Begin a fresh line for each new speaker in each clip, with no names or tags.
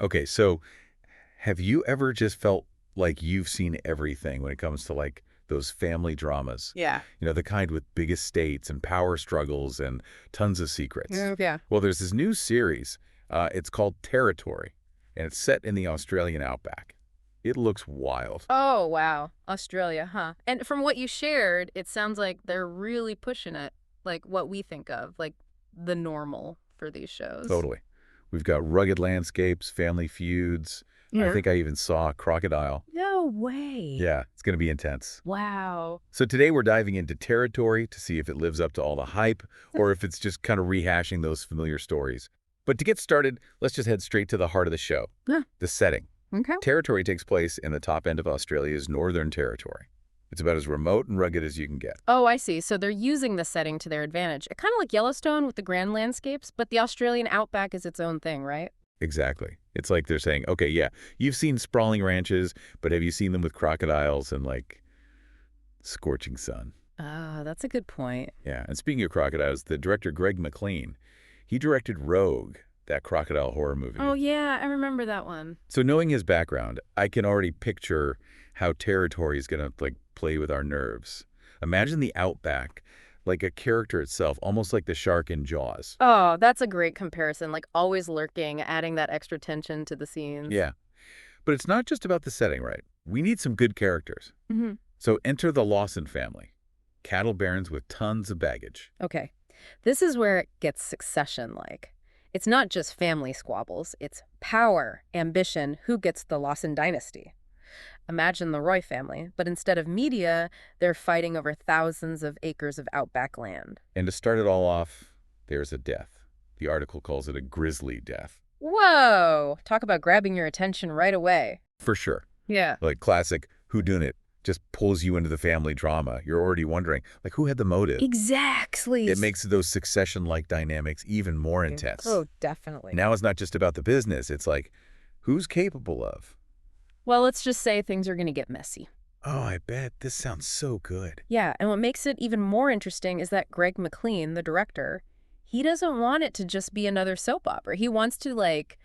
Okay, so have you ever just felt like you've seen everything when it comes to like those family dramas?
Yeah.
You know, the kind with big estates and power struggles and tons of secrets.
Yeah.
Well, there's this new series. It's called Territory, and it's set in the Australian outback. It looks wild.
Oh, wow. Australia, huh? And from what you shared, it sounds like they're really pushing it, like what we think of, like the normal for these shows.
Totally. We've got rugged landscapes, family feuds. I
Yeah.
think I even saw a crocodile.
No way.
Yeah, it's going to be intense.
Wow.
So today we're diving into Territory to see if it lives up to all the hype or if it's just kind of rehashing those familiar stories. But to get started, let's just head straight to the heart of the show,
Yeah.
the setting.
Okay.
Territory takes place in the top end of Australia's Northern Territory. It's about as remote and rugged as you can get.
Oh, I see. So they're using the setting to their advantage. Kind of like Yellowstone with the grand landscapes, but the Australian outback is its own thing, right?
Exactly. It's like they're saying, okay, yeah, you've seen sprawling ranches, but have you seen them with crocodiles and like scorching sun?
Ah, that's a good point.
Yeah, and speaking of crocodiles, the director Greg McLean, he directed Rogue, that crocodile horror
Oh,
movie.
yeah, I remember that one.
So knowing his background, I can already picture how Territory is going to like play with our nerves. Imagine the outback, like a character itself, almost like the shark in Jaws.
Oh, that's a great comparison. Like always lurking, adding that extra tension to the scenes.
Yeah, but it's not just about the setting, right? We need some good characters.
Hmm.
So enter the Lawson family, cattle barons with tons of baggage.
Okay. This is where it gets Succession-like. It's not just family squabbles, it's power, ambition, who gets the Lawson dynasty. Imagine the Roy family, but instead of media, they're fighting over thousands of acres of outback land.
And to start it all off, there's a death. The article calls it a grisly death.
Whoa! Talk about grabbing your attention right away.
For sure.
Yeah.
Like classic whodunit just pulls you into the family drama. You're already wondering, like, who had the motive?
Exactly.
It makes those Succession-like dynamics even more intense.
Oh, definitely.
Now it's not just about the business. It's like, who's capable of?
Well, let's just say things are going to get messy.
Oh, I bet. This sounds so good.
Yeah, and what makes it even more interesting is that Greg McLean, the director, he doesn't want it to just be another soap opera. He wants to, like,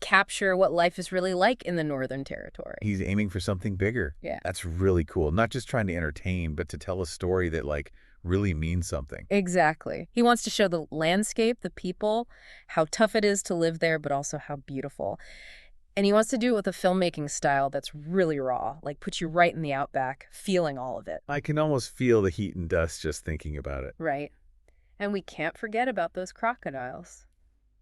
capture what life is really like in the Northern Territory.
He's aiming for something bigger.
Yeah.
That's really cool. Not just trying to entertain, but to tell a story that, like, really means something.
Exactly. He wants to show the landscape, the people, how tough it is to live there, but also how beautiful. And he wants to do it with a filmmaking style that's really raw, like put you right in the outback, feeling all of it.
I can almost feel the heat and dust just thinking about it.
Right. And we can't forget about those crocodiles.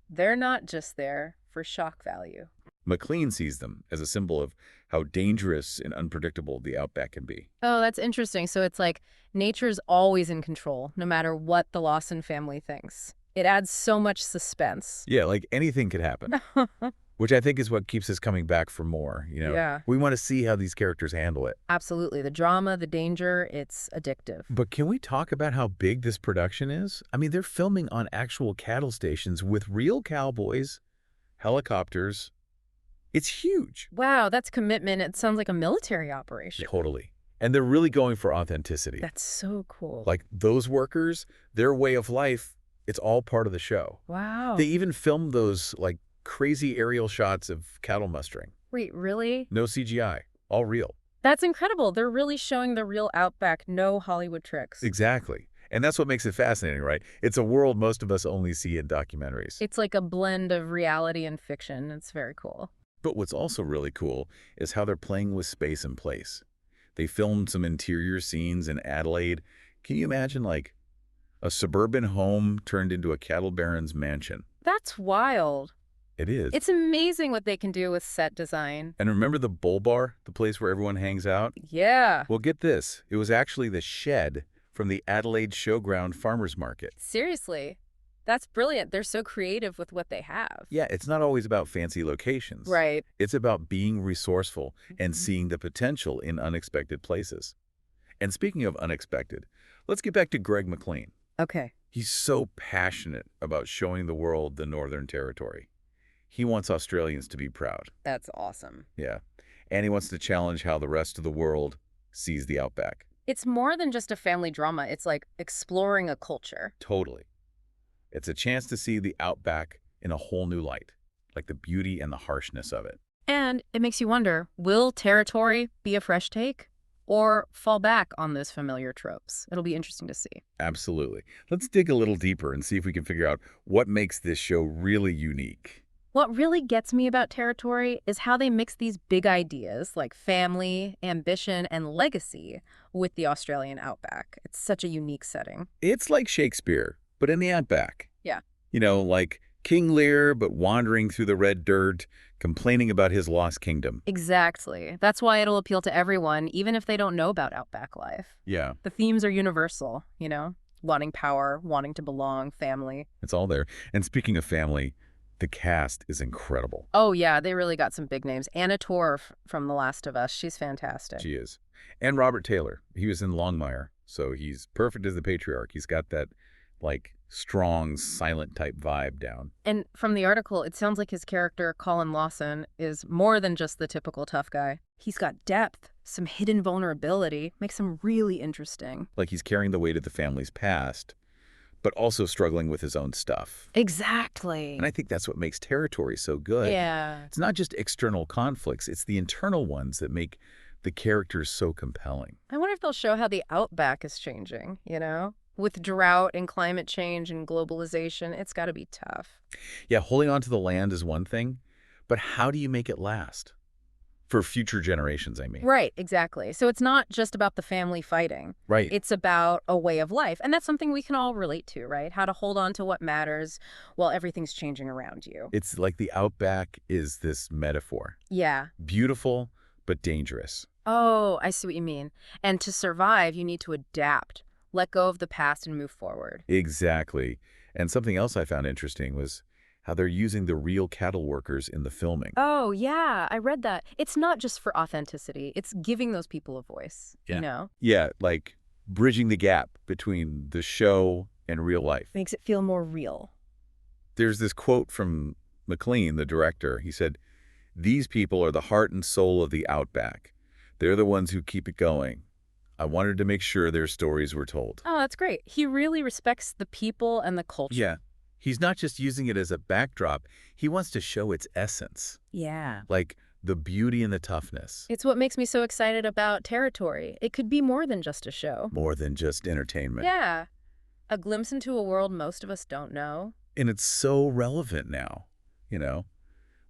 They're not just there for shock value.
McLean sees them as a symbol of how dangerous and unpredictable the outback can be.
Oh, that's interesting. So it's like nature's always in control, no matter what the Lawson family thinks. It adds so much suspense.
Yeah, like anything could happen, which I think is what keeps us coming back for more, you know?
Yeah.
We want to see how these characters handle it.
Absolutely. The drama, the danger, it's addictive.
But can we talk about how big this production is? I mean, they're filming on actual cattle stations with real cowboys, helicopters. It's huge.
Wow, that's commitment. It sounds like a military operation.
Totally. And they're really going for authenticity.
That's so cool.
Like those workers, their way of life, it's all part of the show.
Wow.
They even filmed those like crazy aerial shots of cattle mustering.
Wait, really?
No CGI, all real.
That's incredible. They're really showing the real outback, no Hollywood tricks.
Exactly. And that's what makes it fascinating, right? It's a world most of us only see in documentaries.
It's like a blend of reality and fiction. It's very cool.
But what's also really cool is how they're playing with space and place. They filmed some interior scenes in Adelaide. Can you imagine, like, a suburban home turned into a cattle baron's mansion?
That's wild.
It is.
It's amazing what they can do with set design.
And remember the Bull Bar, the place where everyone hangs out?
Yeah.
Well, get this. It was actually the shed from the Adelaide Showground Farmers Market.
Seriously. That's brilliant. They're so creative with what they have.
Yeah, it's not always about fancy locations.
Right.
It's about being resourceful and seeing the potential in unexpected places. And speaking of unexpected, let's get back to Greg McLean.
Okay.
He's so passionate about showing the world the Northern Territory. He wants Australians to be proud.
That's awesome.
Yeah. And he wants to challenge how the rest of the world sees the outback.
It's more than just a family drama. It's like exploring a culture.
Totally. It's a chance to see the outback in a whole new light, like the beauty and the harshness of it.
And it makes you wonder, will Territory be a fresh take or fall back on those familiar tropes? It'll be interesting to see.
Absolutely. Let's dig a little deeper and see if we can figure out what makes this show really unique.
What really gets me about Territory is how they mix these big ideas like family, ambition, and legacy with the Australian outback. It's such a unique setting.
It's like Shakespeare, but in the outback.
Yeah.
Like King Lear, but wandering through the red dirt, complaining about his lost kingdom.
Exactly. That's why it'll appeal to everyone, even if they don't know about outback life.
Yeah,
The themes are universal, wanting power, wanting to belong, family.
it's all there. And speaking of family, the cast is incredible.
Oh, yeah, they really got some big names. Anna Torv from The Last of Us, she's fantastic.
She is. And Robert Taylor. He was in Longmire, so he's perfect as the patriarch. He's got that, strong, silent type vibe down.
And from the article, it sounds like his character, Colin Lawson, is more than just the typical tough guy. He's got depth, some hidden vulnerability, makes him really interesting.
Like he's carrying the weight of the family's past, but also struggling with his own stuff.
Exactly.
And I think that's what makes Territory so good.
Yeah.
It's not just external conflicts, it's the internal ones that make the characters so compelling.
I wonder if they'll show how the outback is changing, With drought and climate change and globalization, it's got to be tough.
Yeah, holding on to the land is one thing, but how do you make it last? For future generations, I mean.
Right, exactly. So it's not just about the family fighting.
Right.
It's about a way of life. And that's something we can all relate to, right? How to hold on to what matters while everything's changing around you.
It's like the outback is this metaphor.
Yeah.
Beautiful, but dangerous.
Oh, I see what you mean. And to survive, you need to adapt, let go of the past and move forward.
Exactly. And something else I found interesting was how they're using the real cattle workers in the filming.
Oh, yeah, I read that. It's not just for authenticity. It's giving those people a voice,
Yeah, like bridging the gap between the show and real life.
Makes it feel more real.
There's this quote from McLean, the director. He said, "These people are the heart and soul of the outback. They're the ones who keep it going. I wanted to make sure their stories were told."
Oh, that's great. He really respects the people and the culture.
Yeah. He's not just using it as a backdrop. He wants to show its essence,
Yeah.
like the beauty and the toughness,
It's what makes me so excited about Territory. It could be more than just a show.
more than just entertainment.
Yeah. A glimpse into a world most of us don't know.
And it's so relevant now,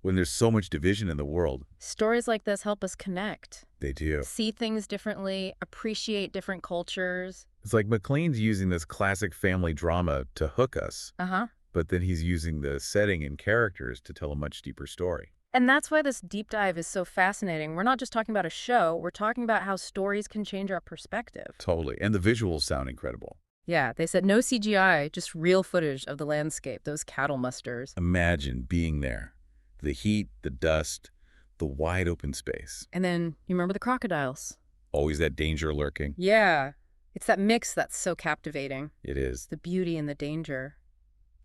when there's so much division in the world.
Stories like this help us connect,
They do.
see things differently, appreciate different cultures.
It's like McLean's using this classic family drama to hook us,
Uh-huh.
but then he's using the setting and characters to tell a much deeper story.
And that's why this deep dive is so fascinating. We're not just talking about a show, we're talking about how stories can change our perspective.
Totally. And the visuals sound incredible.
Yeah, they said no CGI, just real footage of the landscape, those cattle musters.
Imagine being there. The heat, the dust, the wide open space.
And then, you remember the crocodiles?
Always that danger lurking.
Yeah. It's that mix that's so captivating.
It is.
The beauty and the danger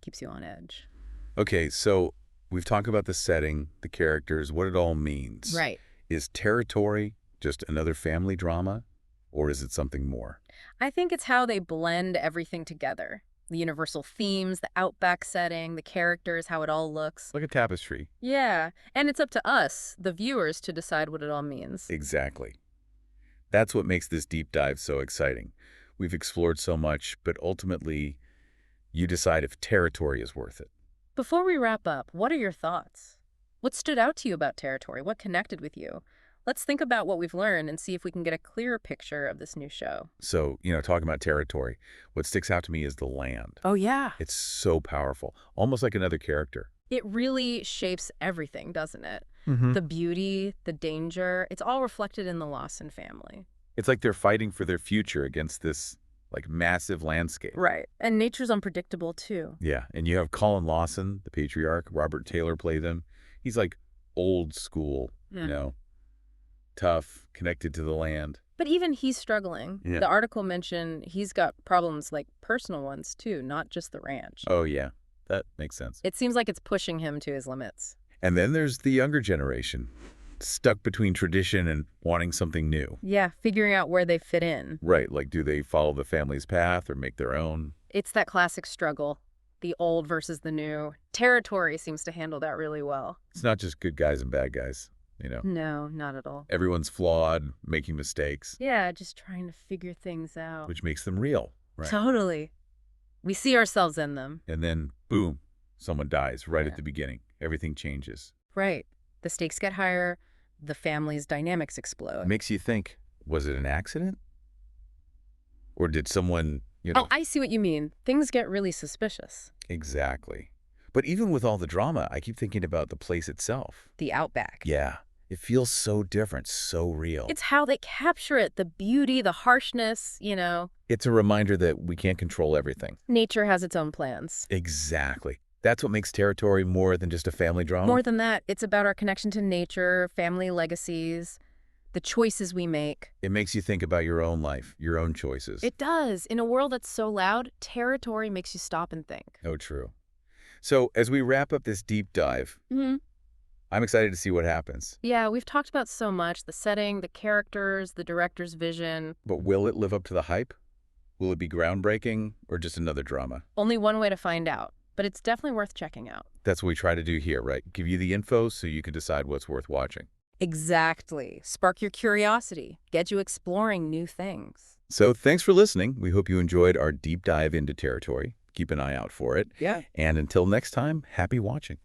keeps you on edge.
Okay, so we've talked about the setting, the characters, what it all means.
Right.
Is Territory just another family drama, or is it something more?
I think it's how they blend everything together. The universal themes, the outback setting, the characters, how it all looks.
Like a tapestry.
Yeah, and it's up to us, the viewers, to decide what it all means.
Exactly. That's what makes this deep dive so exciting. We've explored so much, but ultimately, you decide if Territory is worth it.
Before we wrap up, what are your thoughts? What stood out to you about Territory? What connected with you? Let's think about what we've learned and see if we can get a clearer picture of this new show.
So, talking about Territory, what sticks out to me is the land.
Oh, yeah.
It's so powerful, almost like another character.
It really shapes everything, doesn't it?
Mm-hmm.
The beauty, the danger, it's all reflected in the Lawson family.
It's like they're fighting for their future against this, massive landscape.
Right. And nature's unpredictable, too.
Yeah, and you have Colin Lawson, the patriarch. Robert Taylor played him. He's old school, tough, connected to the land.
But even he's struggling.
Yeah.
The article mentioned he's got problems, personal ones, too, not just the ranch.
Oh, yeah, that makes sense.
It seems like it's pushing him to his limits.
And then there's the younger generation, stuck between tradition and wanting something new.
Yeah, figuring out where they fit in.
Right, do they follow the family's path or make their own?
It's that classic struggle. the old versus the new. Territory seems to handle that really well.
It's not just good guys and bad guys,
No, not at all.
Everyone's flawed, making mistakes,
Yeah, just trying to figure things out.
which makes them real, right?
Totally. We see ourselves in them.
And then, boom, someone dies right
Yeah.
at the beginning. Everything changes.
Right. The stakes get higher, the family's dynamics explode.
Makes you think, was it an accident? Or did someone,
Oh, I see what you mean. Things get really suspicious.
Exactly. But even with all the drama, I keep thinking about the place itself.
The Outback.
Yeah, it feels so different, so real.
It's how they capture it, the beauty, the harshness,
It's a reminder that we can't control everything.
Nature has its own plans.
Exactly. That's what makes Territory more than just a family drama.
More than that, it's about our connection to nature, family legacies, the choices we make.
It makes you think about your own life, your own choices.
It does. In a world that's so loud, Territory makes you stop and think.
Oh, true. So as we wrap up this deep dive, I'm excited to see what happens.
Yeah, we've talked about so much, the setting, the characters, the director's vision.
But will it live up to the hype? Will it be groundbreaking or just another drama?
Only one way to find out, but it's definitely worth checking out.
That's what we try to do here, right? Give you the info so you can decide what's worth watching.
Exactly. Spark your curiosity, get you exploring new things.
So thanks for listening. We hope you enjoyed our deep dive into Territory. Keep an eye out for it.
Yeah.
And until next time, happy watching.